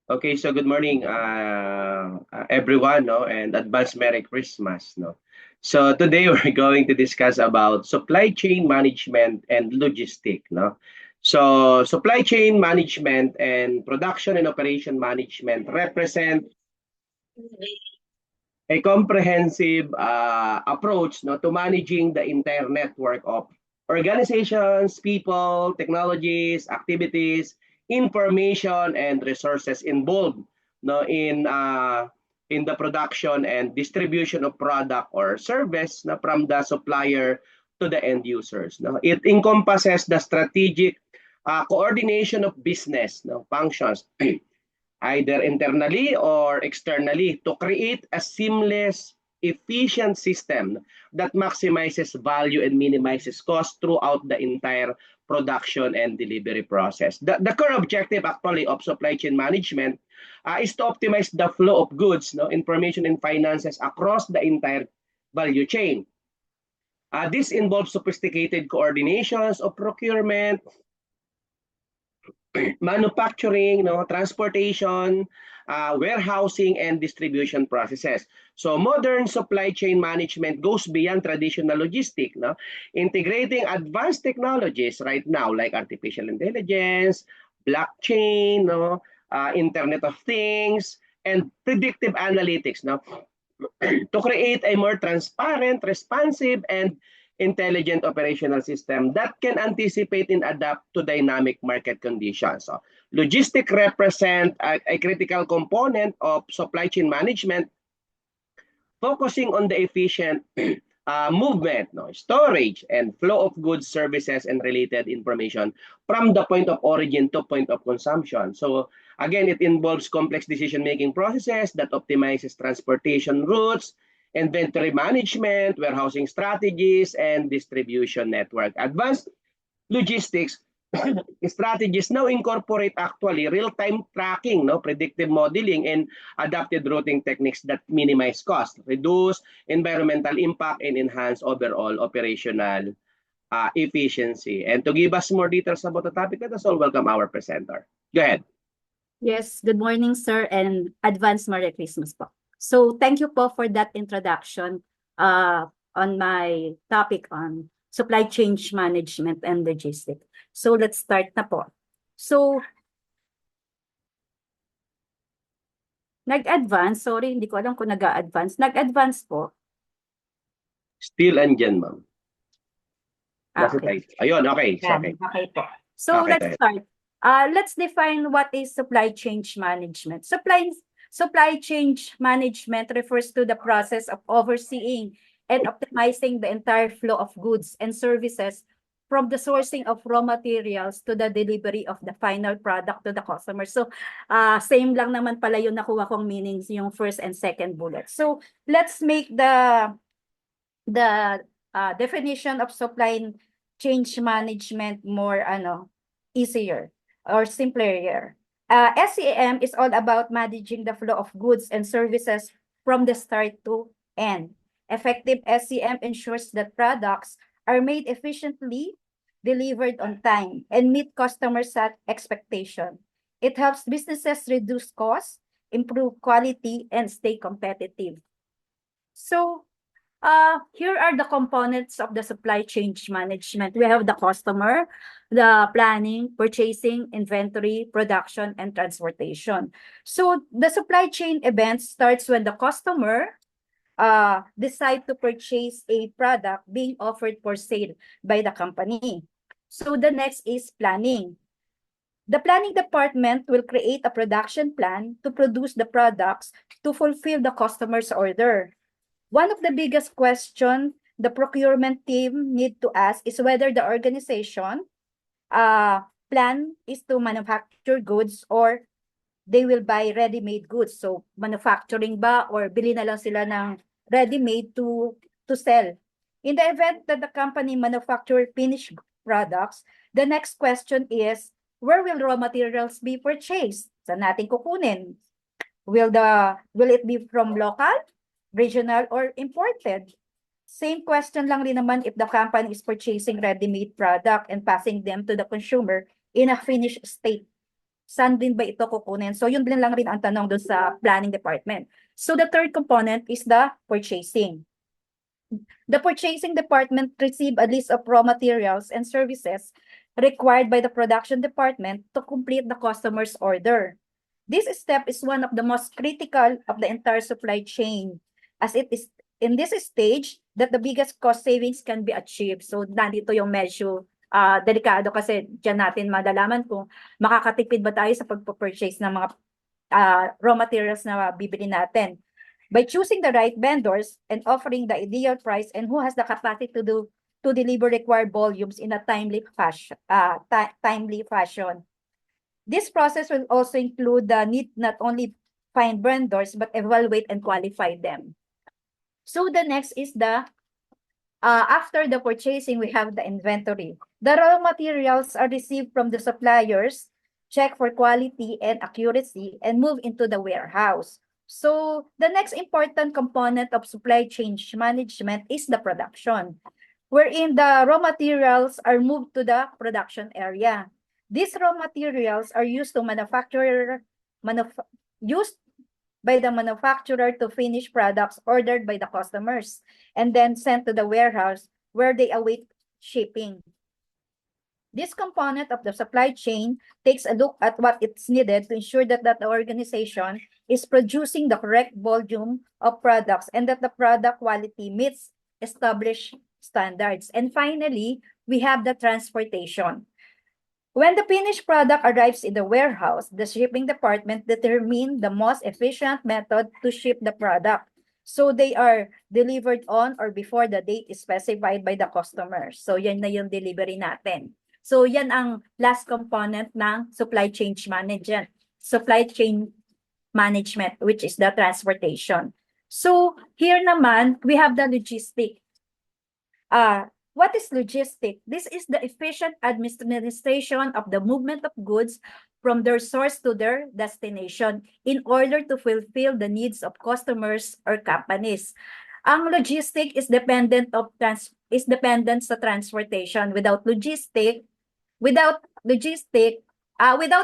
Okay, so good morning, everyone, no, and advance Merry Christmas, no. So today we're going to discuss about supply chain management and logistic, no. So supply chain management and production and operation management represent a comprehensive approach, no, to managing the entire network of organizations, people, technologies, activities, information, and resources involved, no, in the production and distribution of product or service, no, from the supplier to the end users. No? It encompasses the strategic coordination of business, no, functions either internally or externally to create a seamless, efficient system that maximizes value and minimizes cost throughout the entire production and delivery process. The core objective actually of supply chain management is to optimize the flow of goods, no, information and finances across the entire value chain. This involves sophisticated coordinations of procurement, manufacturing, no, transportation, warehousing, and distribution processes. So modern supply chain management goes beyond traditional logistic, no, integrating advanced technologies right now like artificial intelligence, blockchain, no, Internet of Things, and predictive analytics, no, to create a more transparent, responsive, and intelligent operational system that can anticipate and adapt to dynamic market conditions. So, logistic represent a critical component of supply chain management, focusing on the efficient movement, no, storage, and flow of goods, services, and related information from the point of origin to point of consumption. So again, it involves complex decision-making processes that optimizes transportation routes, inventory management, warehousing strategies, and distribution network. Advanced logistics strategies now incorporate actually real-time tracking, no, predictive modeling, and adapted routing techniques that minimize cost, reduce environmental impact, and enhance overall operational efficiency. And to give us more details about the topic, let us all welcome our presenter. Go ahead. Yes, good morning, sir, and advance Merry Christmas po. So thank you po for that introduction on my topic on supply chain management and logistics. So let's start na po. So nag-advance, sorry, hindi ko alam kung nag-a-advance. Nag-advance po. Still andyan, ma'am. Okay. Ayun, okay. Okay. Okay po. So Okay, let's start. Let's define what is supply chain management. Supply chain management refers to the process of overseeing and optimizing the entire flow of goods and services from the sourcing of raw materials to the delivery of the final product to the customer. So, same lang naman pala yung nakuha kong meanings yung first and second bullet. So, let's make the definition of supply chain management more easier or simpler. SCM is all about managing the flow of goods and services from the start to end. Effective SCM ensures that products are made efficiently, delivered on time, and meet customers' expectation. It helps businesses reduce costs, improve quality, and stay competitive. So, here are the components of the supply chain management. We have the customer, the planning, purchasing, inventory, production, and transportation. So the supply chain event starts when the customer decide to purchase a product being offered for sale by the company. So the next is planning. The planning department will create a production plan to produce the products to fulfill the customer's order. One of the biggest questions the procurement team need to ask is whether the organization plan is to manufacture goods or they will buy ready-made goods. So manufacturing ba or bili na lang sila ng ready-made to sell. In the event that the company manufacture finished products, the next question is, where will raw materials be purchased? Saan natin kukunin? Will it be from local, regional, or imported? Same question lang rin naman if the company is purchasing ready-made product and passing them to the consumer in a finished state. saan din ba ito kukunin? So yun din lang rin ang tanong doon sa planning department. So the third component is the purchasing. The purchasing department receive a list of raw materials and services required by the production department to complete the customer's order. This step is one of the most critical of the entire supply chain, as it is in this stage that the biggest cost savings can be achieved. So nandito yung medyo delikado kasi dyan natin madalaman kung makakatipid ba tayo sa pagpapurchase ng mga raw materials na bibili natin. By choosing the right vendors and offering the ideal price and who has the capacity to deliver required volumes in a timely fashion. This process will also include the need not only find vendors but evaluate and qualify them. So the next is the after the purchasing, we have the inventory. The raw materials are received from the suppliers, checked for quality and accuracy, and move into the warehouse. So the next important component of supply chain management is the production, wherein the raw materials are moved to the production area. These raw materials are used to used by the manufacturer to finish products ordered by the customers and then sent to the warehouse where they await shipping. This component of the supply chain takes a look at what is needed to ensure that the organization is producing the correct volume of products and that the product quality meets established standards. And finally, we have the transportation. When the finished product arrives in the warehouse, the shipping department determines the most efficient method to ship the product. So they are delivered on or before the date is specified by the customer. So yan na yung delivery natin. So yan ang last component ng supply chain management, which is the transportation. So here naman, we have the logistic. What is logistic? This is the efficient administration of the movement of goods from their source to their destination in order to fulfill the needs of customers or companies. Ang logistic is dependent sa transportation. Without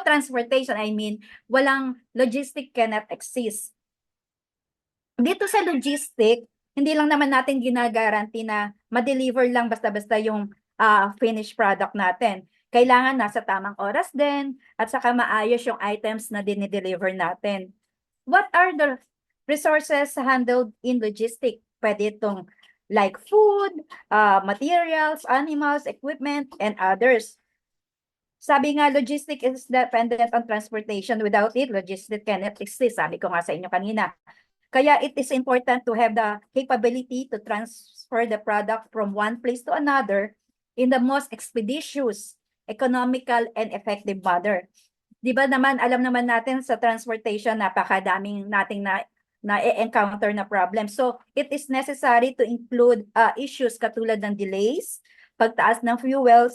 transportation, I mean, walang logistic cannot exist. Dito sa logistic, hindi lang naman natin ginagaranti na ma-deliver lang basta-basta yung finished product natin. Kailangan nasa tamang oras din at saka maayos yung items na dinideliver natin. What are the resources handled in logistics? Pwede itong like food, materials, animals, equipment, and others. Sabi nga, logistics is dependent on transportation. Without it, logistics cannot exist. Sabi ko nga sa inyo kanina. Kaya it is important to have the capability to transfer the product from one place to another in the most expeditious, economical, and effective manner. Di ba naman, alam naman natin sa transportation, napakadaming nating na-encounter na problem. So, it is necessary to include issues katulad ng delays, pagtaas ng fuel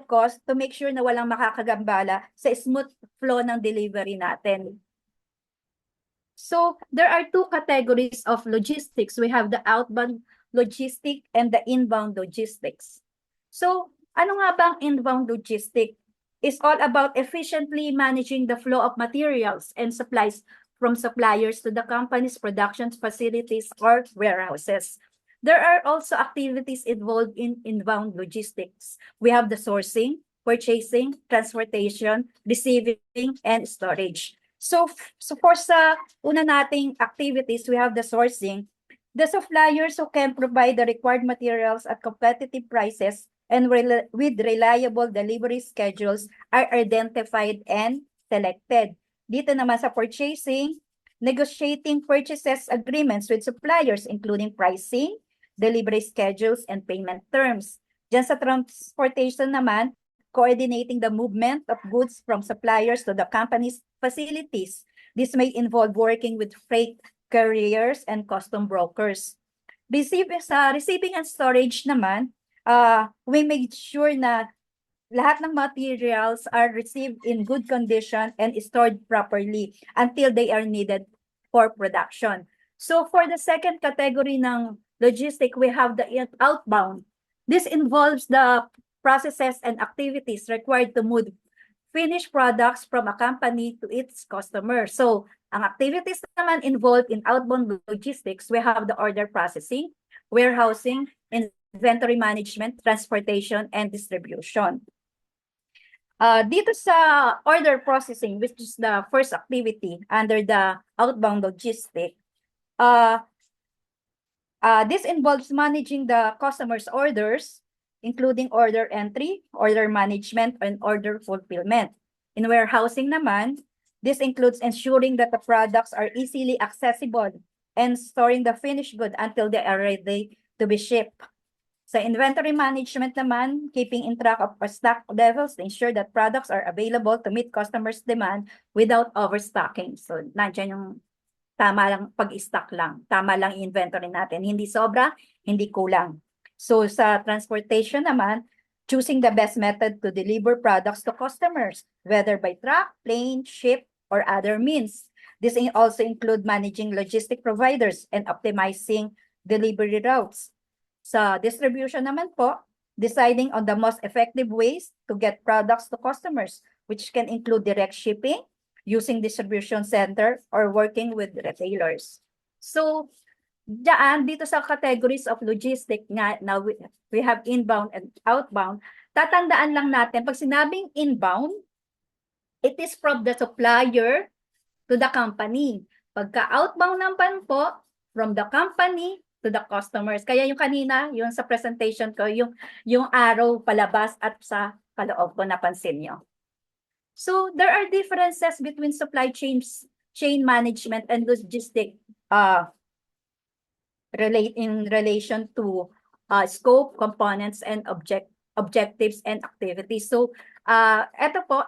cost to make sure na walang makakagambala sa smooth flow ng delivery natin. So there are two categories of logistics. We have the outbound logistic and the inbound logistics. So ano nga bang inbound logistic? It's all about efficiently managing the flow of materials and supplies from suppliers to the company's production facilities or warehouses. There are also activities involved in inbound logistics. We have the sourcing, purchasing, transportation, receiving, and storage. So for sa una nating activities, we have the sourcing. The suppliers who can provide the required materials at competitive prices and with reliable delivery schedules are identified and selected. Dito naman sa purchasing, negotiating purchases agreements with suppliers including pricing, delivery schedules, and payment terms. Diyan sa transportation naman, coordinating the movement of goods from suppliers to the company's facilities. This may involve working with freight carriers and custom brokers. Receiving and storage naman, we make sure na lahat ng materials are received in good condition and stored properly until they are needed for production. So for the second category ng logistic, we have the outbound. This involves the processes and activities required to move finished products from a company to its customer. So, ang activities naman involved in outbound logistics, we have the order processing, warehousing, inventory management, transportation, and distribution. Dito sa order processing, which is the first activity under the outbound logistic, this involves managing the customer's orders, including order entry, order management, and order fulfillment. In warehousing naman, this includes ensuring that the products are easily accessible and storing the finished good until they are ready to be shipped. Sa inventory management naman, keeping in track of our stock levels to ensure that products are available to meet customers' demand without overstocking. So, nandiyan yung tama lang pag-stock lang. Tama lang inventory natin. Hindi sobra, hindi kulang. So, sa transportation naman, choosing the best method to deliver products to customers, whether by truck, plane, ship, or other means. This also include managing logistic providers and optimizing delivery routes. Sa distribution naman po, deciding on the most effective ways to get products to customers, which can include direct shipping, using distribution center, or working with retailers. So, dito sa categories of logistic nga, now we have inbound and outbound, tatandaan lang natin, pag sinabing inbound, it is from the supplier to the company. Pagka outbound naman po, from the company to the customers. Kaya yung kanina, yung sa presentation ko, yung arrow palabas at sa paloob ko, napansin nyo. So, there are differences between supply chain management and logistic in relation to scope, components, and objectives and activities. So, eto po,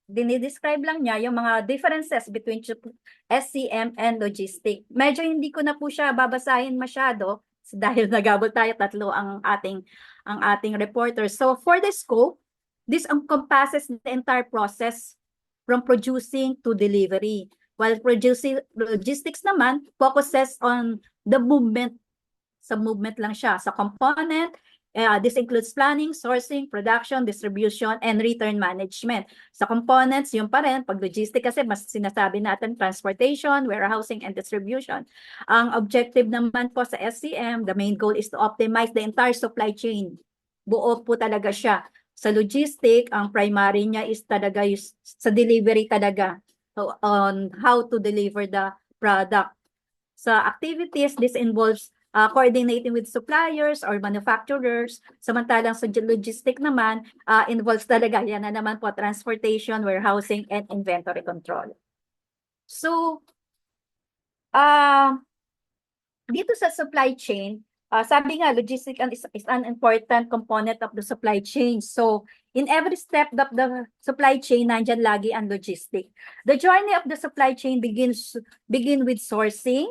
dinidescribe lang niya yung mga differences between SCM and logistic. Medyo hindi ko na po siya babasahin masyado dahil nagabol tayo, tatlo ang ating reporter. So for the scope, this encompasses the entire process from producing to delivery. While producing logistics naman focuses on the movement. Sa movement lang siya. Sa component, this includes planning, sourcing, production, distribution, and return management. Sa components, yung pa rin, pag logistic kasi mas sinasabi natin transportation, warehousing, and distribution. Ang objective naman po sa SCM, the main goal is to optimize the entire supply chain. Buo po talaga siya. Sa logistic, ang primary niya is talaga sa delivery talaga. So, on how to deliver the product. Sa activities, this involves coordinating with suppliers or manufacturers. Samantalang sa logistic naman, involves talaga, yan na naman po, transportation, warehousing, and inventory control. So, dito sa supply chain, sabi nga, logistic is an important component of the supply chain. So, in every step of the supply chain, nandyan lagi ang logistic. The journey of the supply chain begin with sourcing,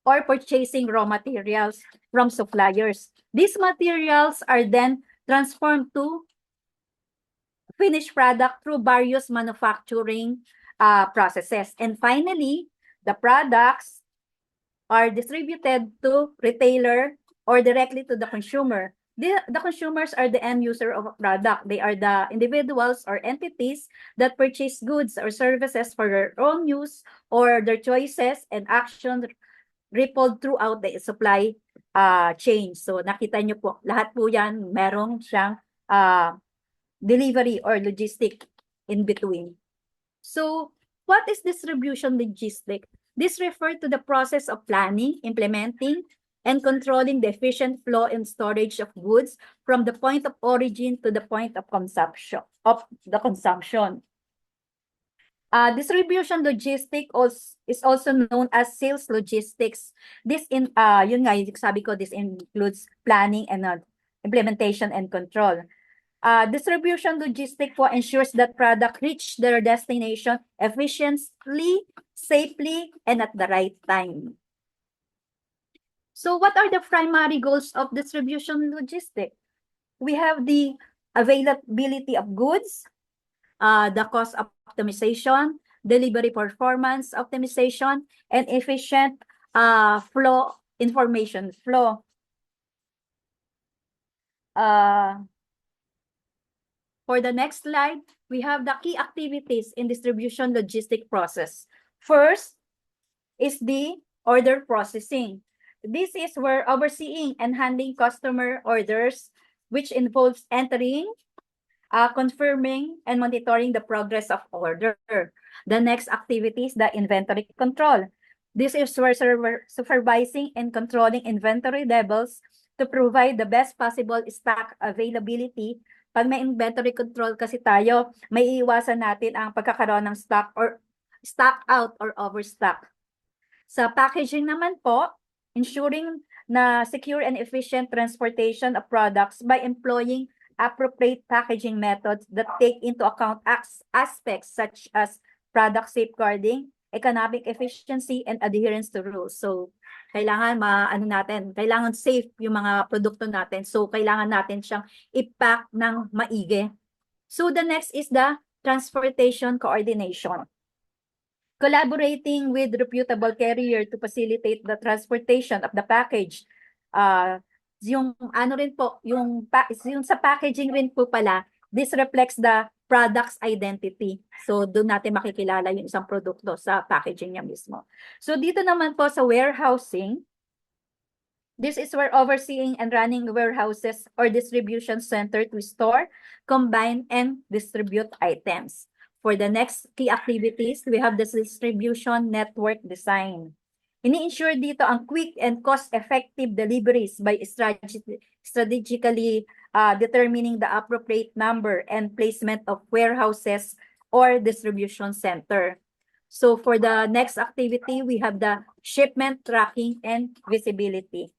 or purchasing raw materials from suppliers. These materials are then transformed to finished product through various manufacturing processes. And finally, the products are distributed to retailer or directly to the consumer. The consumers are the end user of a product. They are the individuals or entities that purchase goods or services for their own use or their choices and actions rippled throughout the supply chain. So nakita nyo po, lahat po yan, merong siyang delivery or logistic in between. So what is distribution logistic? This refers to the process of planning, implementing, and controlling the efficient flow and storage of goods from the point of origin to the point of consumption. Distribution logistic is also known as sales logistics. This yun nga, sabi ko, this includes planning and implementation and control. Distribution logistic po ensures that product reach their destination efficiently, safely, and at the right time. So what are the primary goals of distribution logistic? We have the availability of goods, the cost optimization, delivery performance optimization, and efficient information flow. For the next slide, we have the key activities in distribution logistic process. First is the order processing. This is where overseeing and handling customer orders, which involves entering, confirming, and monitoring the progress of order. The next activity is the inventory control. This is where supervising and controlling inventory levels to provide the best possible stock availability. Pag may inventory control kasi tayo, may iiwasan natin ang pagkakaroon ng stock or stock out or overstock. Sa packaging naman po, ensuring na secure and efficient transportation of products by employing appropriate packaging methods that take into account aspects such as product safeguarding, economic efficiency, and adherence to rules. So, kailangan kailangan safe yung mga produkto natin. So, kailangan natin siyang i-pack ng maigi. So, the next is the transportation coordination. Collaborating with reputable carrier to facilitate the transportation of the package. Yung ano rin po, yung sa packaging rin po pala, this reflects the product's identity. So doon natin makikilala yung isang produkto sa packaging niya mismo. So dito naman po sa warehousing, this is where overseeing and running warehouses or distribution center to store, combine, and distribute items. For the next key activities, we have the distribution network design. Ini-ensure dito ang quick and cost-effective deliveries by strategically determining the appropriate number and placement of warehouses or distribution center. So for the next activity, we have the shipment tracking and visibility.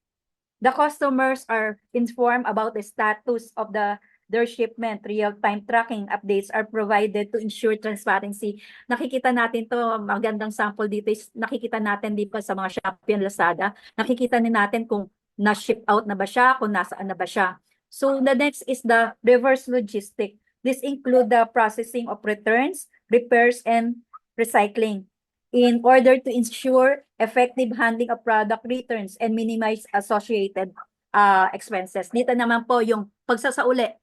The customers are informed about the status of their shipment. Real-time tracking updates are provided to ensure transparency. Nakikita natin to, magandang sample dito is nakikita natin dito sa mga Shopee and Lazada. Nakikita natin kung na-ship out na ba siya, kung nasaan na ba siya. So the next is the reverse logistic. This include the processing of returns, repairs, and recycling in order to ensure effective handling of product returns and minimize associated expenses. Dito naman po yung pagsasauli.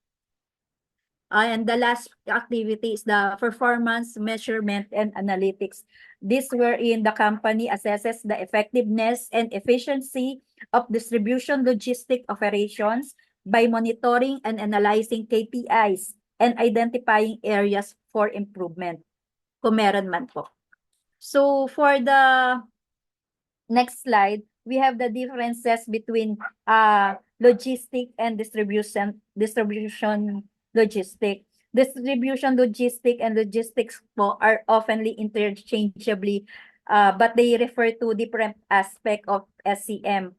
And the last activity is the performance measurement and analytics. This wherein the company assesses the effectiveness and efficiency of distribution logistic operations by monitoring and analyzing KPIs and identifying areas for improvement. Kung meron man po. So for the next slide, we have the differences between logistic and distribution logistic. Distribution logistic and logistics po are oftenly interchangeably, but they refer to different aspect of SCM.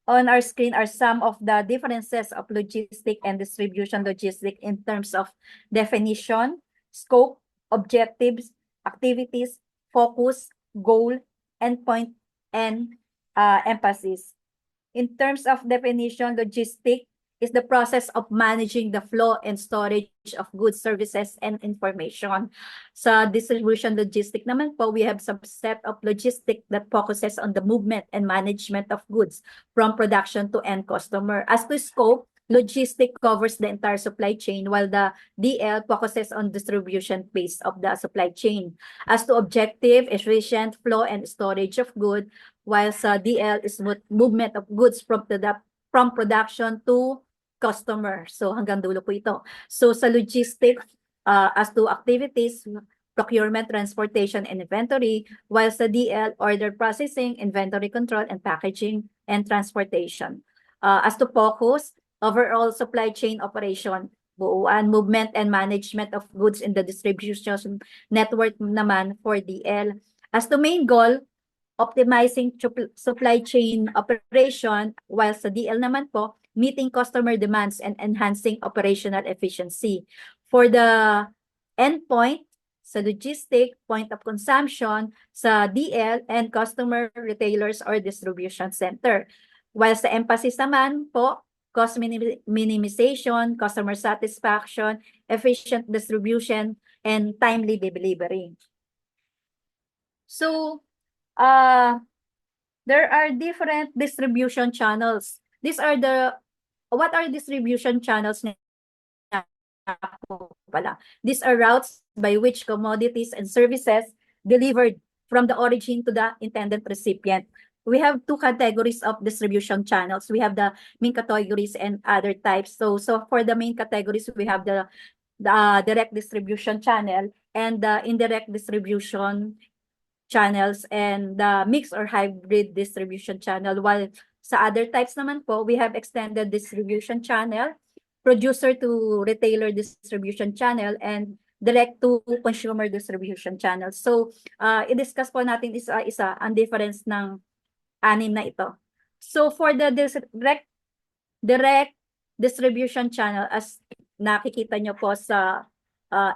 On our screen are some of the differences of logistic and distribution logistic in terms of definition, scope, objectives, activities, focus, goal, endpoint, and emphasis. In terms of definition, logistic is the process of managing the flow and storage of goods, services, and information. Sa distribution logistic naman po, we have subset of logistic that focuses on the movement and management of goods from production to end customer. As to scope, logistic covers the entire supply chain, while the DL focuses on distribution phase of the supply chain. As to objective, efficient flow and storage of goods, while sa DL is movement of goods from production to customer. So hanggang dulo po ito. So sa logistics, as to activities, procurement, transportation, and inventory, while sa DL, order processing, inventory control, and packaging, and transportation. As to focus, overall supply chain operation, buuan, movement, and management of goods in the distribution network naman for DL. As to main goal, optimizing supply chain operation, while sa DL naman po, meeting customer demands and enhancing operational efficiency. For the endpoint, sa logistic, point of consumption, sa DL, and customer, retailers, or distribution center. While sa emphasis naman po, cost minimization, customer satisfaction, efficient distribution, and timely delivery. So, there are different distribution channels. What are distribution channels po pala. These are routes by which commodities and services delivered from the origin to the intended recipient. We have two categories of distribution channels. We have the main categories and other types. So for the main categories, we have the direct distribution channel and the indirect distribution channels and the mixed or hybrid distribution channel. While sa other types naman po, we have extended distribution channel, producer to retailer distribution channel, and direct to consumer distribution channel. So, i-discuss po natin isa-isa ang difference ng anim na ito. So, for the direct distribution channel, as nakikita nyo po sa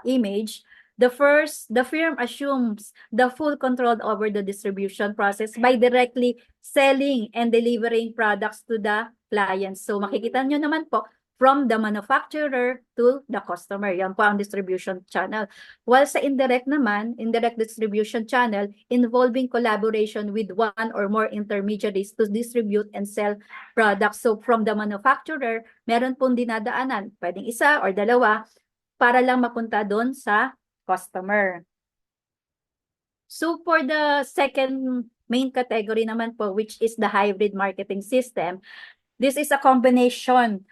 image, the firm assumes the full control over the distribution process by directly selling and delivering products to the clients. So makikita nyo naman po, from the manufacturer to the customer. Yan po ang distribution channel. While sa indirect naman, indirect distribution channel involving collaboration with one or more intermediaries to distribute and sell products. So from the manufacturer, meron pong dinadaanan, pwedeng isa or dalawa, para lang mapunta doon sa customer. So for the second main category naman po, which is the hybrid marketing system, this is a combination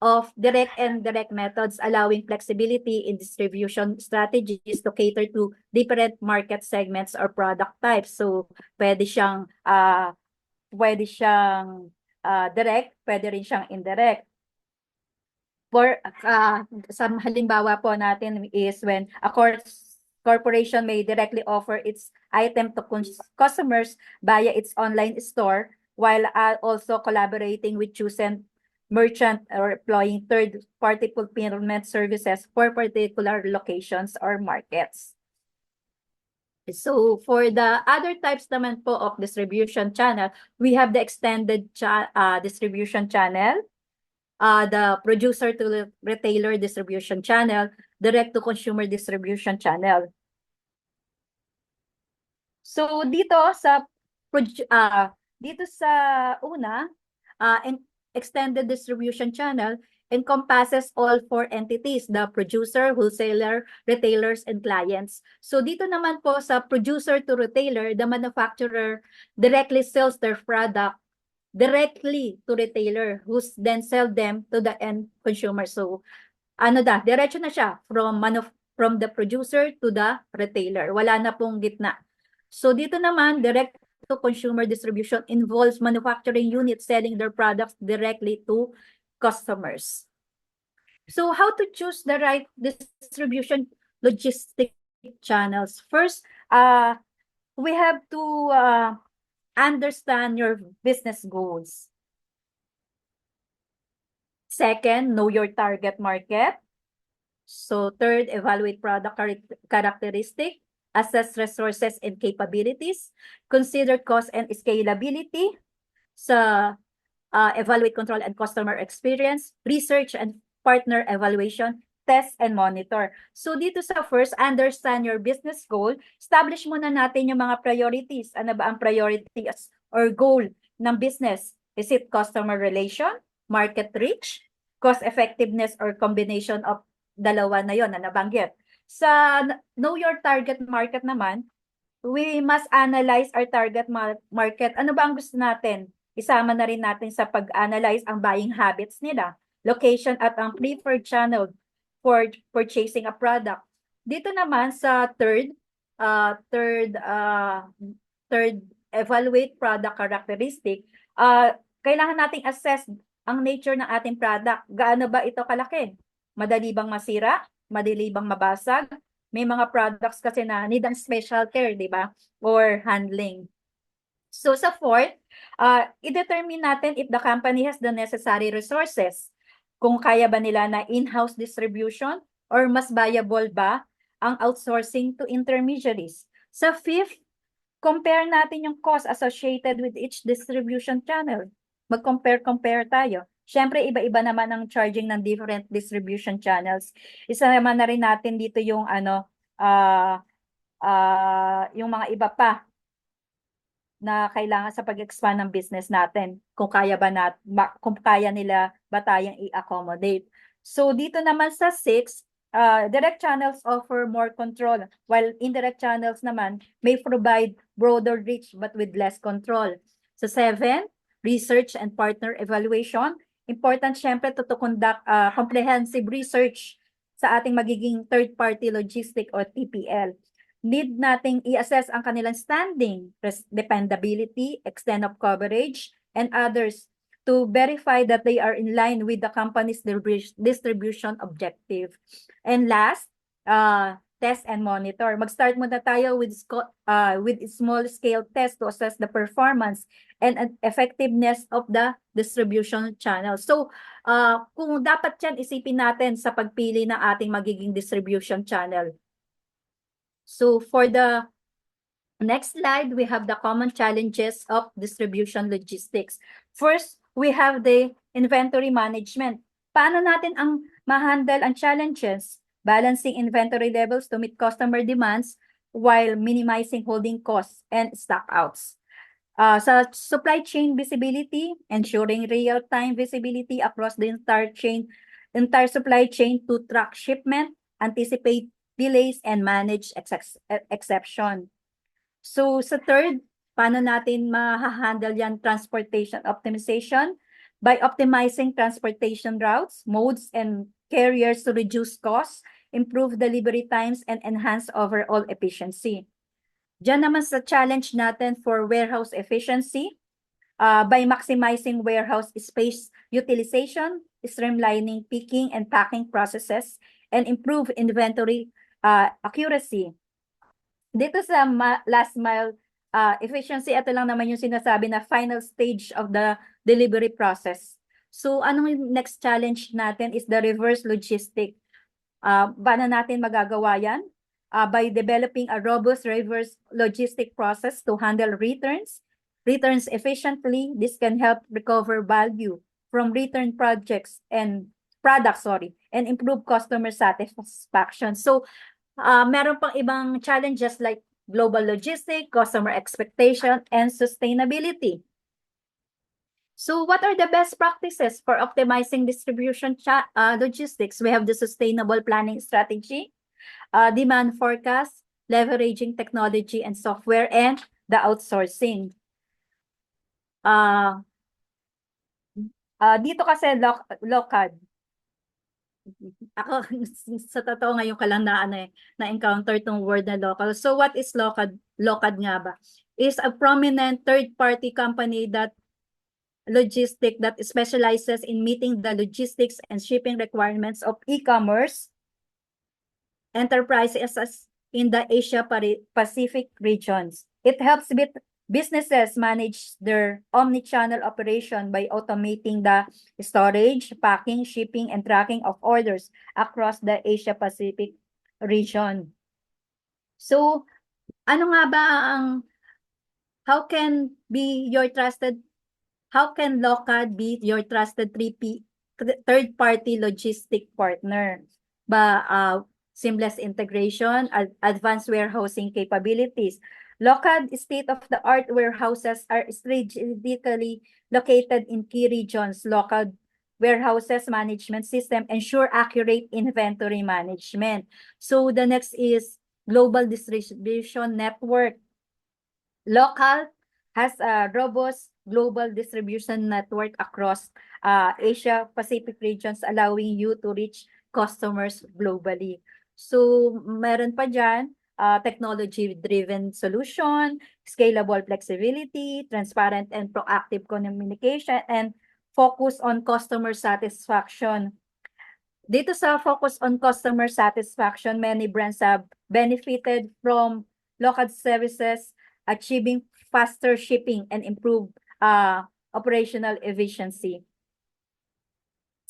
of direct and indirect methods allowing flexibility in distribution strategies to cater to different market segments or product types. So pwede siyang direct, pwede rin siyang indirect. For sa halimbawa po natin is when a corporation may directly offer its item to customers via its online store while also collaborating with chosen merchant or employing third-party fulfillment services for particular locations or markets. So for the other types naman po of distribution channel, we have the extended distribution channel, the producer to retailer distribution channel, direct to consumer distribution channel. So dito sa una, extended distribution channel encompasses all four entities, the producer, wholesaler, retailers, and clients. So dito naman po sa producer to retailer, the manufacturer directly sells their product directly to retailer who then sell them to the end consumer. So diretso na siya from the producer to the retailer. Wala na pong gitna. So dito naman, direct to consumer distribution involves manufacturing units selling their products directly to customers. So how to choose the right distribution logistic channels? First, we have to understand your business goals. Second, know your target market. So third, evaluate product characteristic, assess resources and capabilities, consider cost and scalability, evaluate control and customer experience, research and partner evaluation, test and monitor. So dito sa first, understand your business goal. Establish muna natin yung mga priorities. Ano ba ang priorities or goal ng business? Is it customer relation, market reach, cost effectiveness, or combination of dalawa na yon na nabanggit? Sa know your target market naman, we must analyze our target market. Ano ba ang gusto natin? Isama na rin natin sa pag-analyze ang buying habits nila, location at ang preferred channel for purchasing a product. Dito naman sa third, evaluate product characteristic. Kailangan nating assess ang nature ng ating product. Gaano ba ito kalaki? Madali bang masira? Madali bang mabasag? May mga products kasi na need ang special care, di ba? Or handling. So sa fourth, i-determine natin if the company has the necessary resources. Kung kaya ba nila na in-house distribution or mas viable ba ang outsourcing to intermediaries. Sa fifth, compare natin yung cost associated with each distribution channel. Mag-compare tayo. Siyempre, iba-iba naman ang charging ng different distribution channels. Isa naman na rin natin dito yung yung mga iba pa na kailangan sa pag-expand ng business natin. Kung kaya kung kaya nila ba tayong i-accommodate. So dito naman sa 6, direct channels offer more control, while indirect channels naman may provide broader reach but with less control. So 7, research and partner evaluation. Important syempre to conduct comprehensive research sa ating magiging third-party logistic o TPL. Need nating i-assess ang kanilang standing, dependability, extent of coverage, and others to verify that they are in line with the company's distribution objective. And last, test and monitor. Mag-start muna tayo with small scale test to assess the performance and effectiveness of the distribution channel. So, kung dapat yan isipin natin sa pagpili ng ating magiging distribution channel. So, for the next slide, we have the common challenges of distribution logistics. First, we have the inventory management. Paano natin ang ma-handle ang challenges? Balancing inventory levels to meet customer demands while minimizing holding costs and stockouts. Sa supply chain visibility, ensuring real-time visibility across the entire supply chain to track shipment, anticipate delays, and manage exception. So sa third, paano natin ma-handle yan transportation optimization? By optimizing transportation routes, modes, and carriers to reduce costs, improve delivery times, and enhance overall efficiency. Diyan naman sa challenge natin for warehouse efficiency, by maximizing warehouse space utilization, streamlining picking and packing processes, and improve inventory accuracy. Dito sa last mile efficiency, ito lang naman yung sinasabi na final stage of the delivery process. So, anong next challenge natin is the reverse logistic. Paano natin magagawa yan? By developing a robust reverse logistic process to handle returns efficiently. This can help recover value from return products, and improve customer satisfaction. So, meron pang ibang challenges like global logistics, customer expectation, and sustainability. So what are the best practices for optimizing distribution logistics? We have the sustainable planning strategy, demand forecast, leveraging technology and software, and the outsourcing. Dito kasi LOCAD. Ako, sa totoo ngayon ka lang na-encounter tong word na local. So what is LOCAD? LOCAD nga ba? Is a prominent third-party company that specializes in meeting the logistics and shipping requirements of e-commerce enterprises in the Asia Pacific regions. It helps businesses manage their omni-channel operation by automating the storage, packing, shipping, and tracking of orders across the Asia Pacific region. So, ano nga ba how can LOCAD be your trusted third-party logistic partner? Seamless integration, advanced warehousing capabilities. LOCAD state-of-the-art warehouses are strategically located in key regions. LOCAD warehouses management system ensure accurate inventory management. So the next is global distribution network. LOCAD has a robust global distribution network across Asia Pacific regions, allowing you to reach customers globally. So meron pa dyan, technology-driven solution, scalable flexibility, transparent and proactive communication, and focus on customer satisfaction. Dito sa focus on customer satisfaction, many brands have benefited from LOCAD services, achieving faster shipping and improved operational efficiency.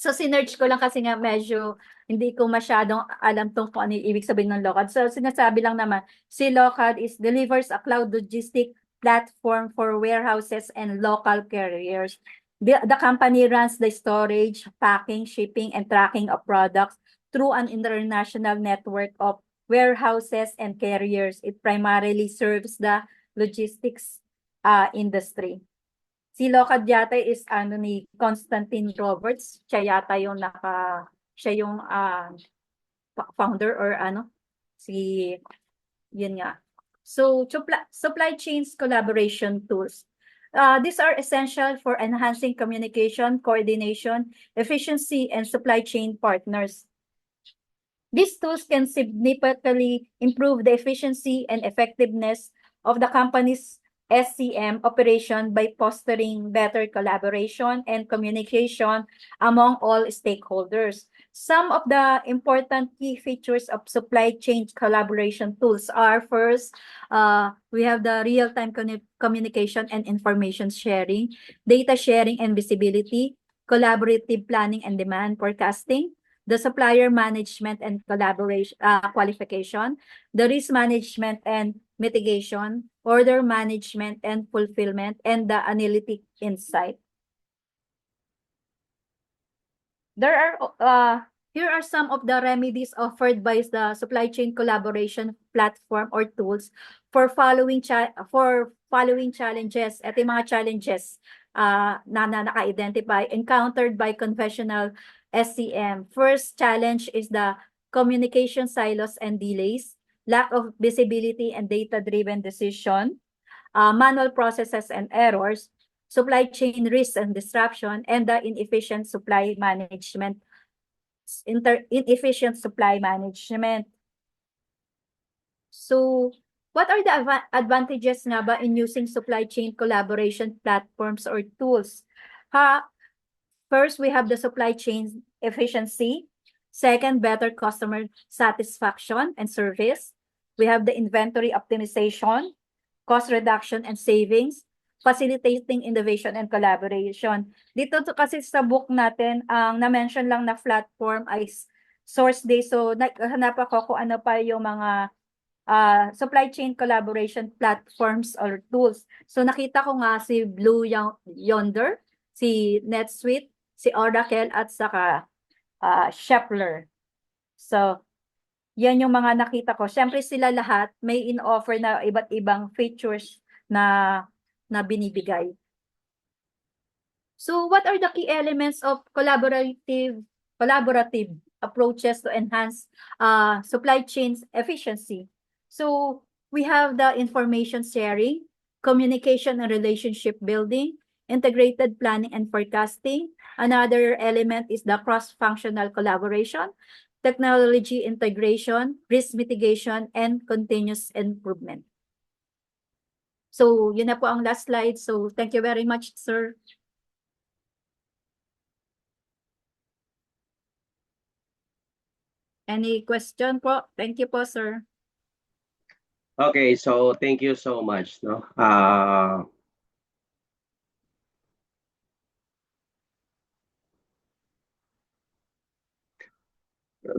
So, sinerch ko lang kasi nga medyo hindi ko masyadong alam kung ano yung ibig sabihin ng LOCAD. So, sinasabi lang naman, si LOCAD delivers a cloud logistic platform for warehouses and local carriers. The company runs the storage, packing, shipping, and tracking of products through an international network of warehouses and carriers. It primarily serves the logistics industry. Si LOCAD yata is ni Constantine Roberts. Siya yata yung founder or si yun nga. So supply chains collaboration tools. These are essential for enhancing communication, coordination, efficiency, and supply chain partners. These tools can significantly improve the efficiency and effectiveness of the company's SCM operation by fostering better collaboration and communication among all stakeholders. Some of the important key features of supply chain collaboration tools are first, we have the real-time communication and information sharing, data sharing and visibility, collaborative planning and demand forecasting, the supplier management and collaboration qualification, the risk management and mitigation, order management and fulfillment, and the analytic insight. Here are some of the remedies offered by the supply chain collaboration platform or tools for following challenges. Ito yung mga challenges na naka-identify encountered by conventional SCM. First challenge is the communication silos and delays, lack of visibility and data-driven decision, manual processes and errors, supply chain risks and disruption, and the inefficient supply management. So, what are the advantages nga ba in using supply chain collaboration platforms or tools? First, we have the supply chain efficiency. Second, better customer satisfaction and service. We have the inventory optimization, cost reduction and savings, facilitating innovation and collaboration. Dito kasi sa book natin, ang na-mention lang na platform ay SourceDay. So, naghanap ako kung ano pa yung mga supply chain collaboration platforms or tools. So, nakita ko nga si Blue Yonder, si NetSuite, si Oracle, at saka Shepler. So, yan yung mga nakita ko. Siyempre sila lahat may in-offer na iba't ibang features na binibigay. So, what are the key elements of collaborative approaches to enhance supply chain's efficiency? So, we have the information sharing, communication and relationship building, integrated planning and forecasting. Another element is the cross-functional collaboration, technology integration, risk mitigation, and continuous improvement. So, yun na po ang last slide. So, thank you very much, sir. Any question po? Thank you po, sir. Okay, so thank you so much. No,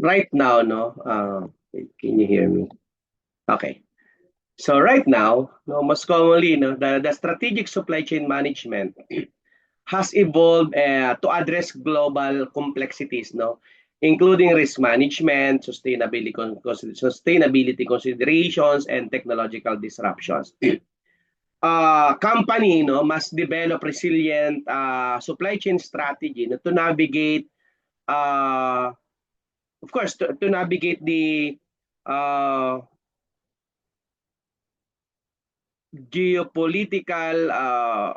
right now, no, can you hear me? Okay. So right now, no, most commonly, no, the strategic supply chain management has evolved to address global complexities, no, including risk management, sustainability considerations, and technological disruptions. Company, no, must develop resilient supply chain strategy, no, to navigate, of course, to navigate the geopolitical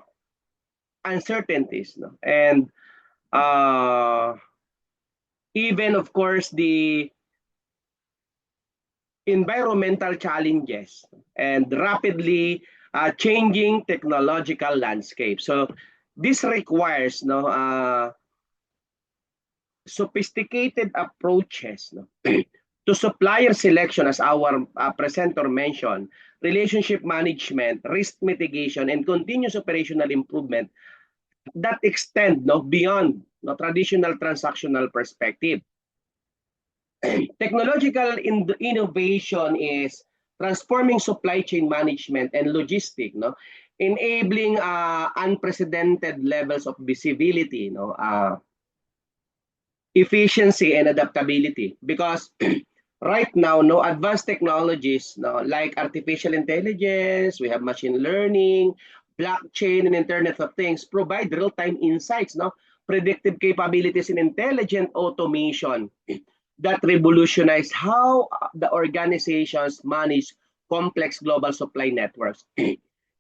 uncertainties, no? And even, of course, the environmental challenges and rapidly changing technological landscape. So this requires, no, sophisticated approaches, no, to supplier selection, as our presenter mentioned, relationship management, risk mitigation, and continuous operational improvement that extend, no, beyond, no, traditional transactional perspective. Technological innovation is transforming supply chain management and logistics, no, enabling unprecedented levels of visibility, no, efficiency and adaptability, because right now, no, advanced technologies, no, like artificial intelligence, we have machine learning, blockchain, and Internet of Things provide real-time insights, no, predictive capabilities, and intelligent automation, that revolutionize how the organizations manage complex global supply networks.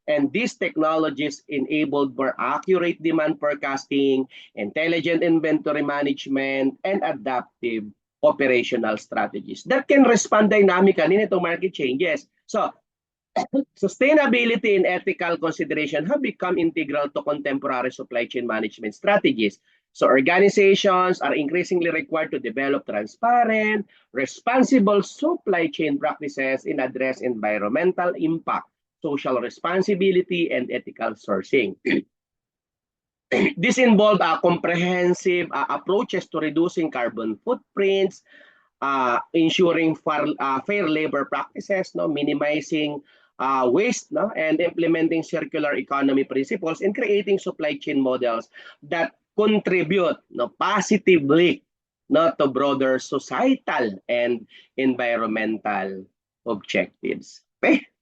And these technologies enabled more accurate demand forecasting, intelligent inventory management, and adaptive operational strategies that can respond dynamically to market changes. So, sustainability and ethical consideration have become integral to contemporary supply chain management strategies. So organizations are increasingly required to develop transparent, responsible supply chain practices in address environmental impact, social responsibility, and ethical sourcing. This involved comprehensive approaches to reducing carbon footprints, ensuring fair labor practices, no, minimizing waste, no, and implementing circular economy principles and creating supply chain models that contribute, no, positively, no, to broader societal and environmental objectives. Okay?